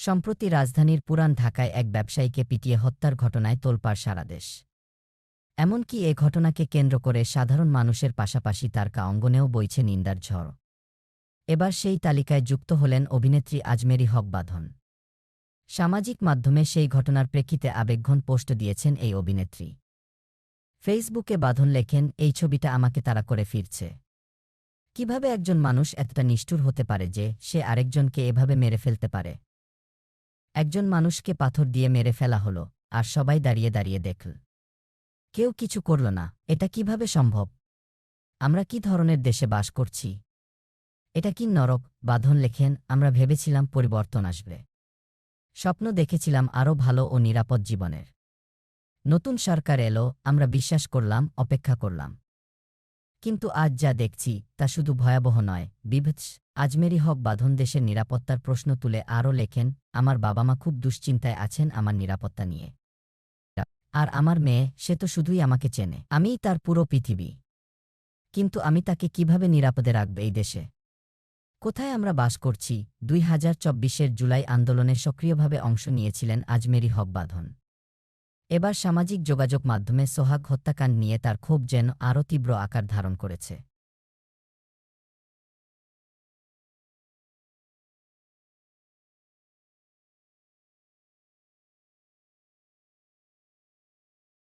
সম্প্রতি রাজধানীর পুরান ঢাকায় এক ব্যবসায়ীকে পিটিয়ে হত্যার ঘটনায় তোলপাড় সারা দেশ। এমনকি এ ঘটনাকে কেন্দ্র করে সাধারণ মানুষের পাশাপাশি তারকা অঙ্গনেও বইছে নিন্দার ঝড়। এবার সেই তালিকায় যুক্ত হলেন অভিনেত্রী আজমেরী হক বাঁধন। সামাজিক মাধ্যমে সেই ঘটনার প্রেক্ষিতে আবেগঘন পোস্ট দিয়েছেন এই অভিনেত্রী। ফেসবুকে বাঁধন লেখেন, এই ছবিটা আমাকে তাড়া করে ফিরছে। কিভাবে একজন মানুষ এতটা নিষ্ঠুর হতে পারে যে সে আরেকজনকে এভাবে মেরে ফেলতে পারে? একজন মানুষকে পাথর দিয়ে মেরে ফেলা হলো, আর সবাই দাঁড়িয়ে দাঁড়িয়ে দেখল। কেউ কিছু করল না। এটা কিভাবে সম্ভব? আমরা কি ধরনের দেশে বাস করছি? এটা কি নরক? বাঁধন লেখেন, আমরা ভেবেছিলাম পরিবর্তন আসবে। স্বপ্ন দেখেছিলাম আরও ভালো ও নিরাপদ জীবনের। নতুন সরকার এলো, আমরা বিশ্বাস করলাম, অপেক্ষা করলাম। কিন্তু আজ যা দেখছি তা শুধু ভয়াবহ নয়, বিভৎস। আজমেরী হক বাঁধন দেশের নিরাপত্তার প্রশ্ন তুলে আরও লেখেন, আমার বাবা মা খুব দুশ্চিন্তায় আছেন আমার নিরাপত্তা নিয়ে। আর আমার মেয়ে, সে তো শুধুই আমাকে চেনে, আমিই তার পুরো পৃথিবী। কিন্তু আমি তাকে কিভাবে নিরাপদে রাখব এই দেশে? কোথায় আমরা বাস করছি? 2024-এর জুলাই আন্দোলনে সক্রিয়ভাবে অংশ নিয়েছিলেন আজমেরী হক বাঁধন। এবার সামাজিক যোগাযোগ মাধ্যমে সোহাগ হত্যাকাণ্ড নিয়ে তার ক্ষোভ যেন আরও তীব্র আকার ধারণ করেছে।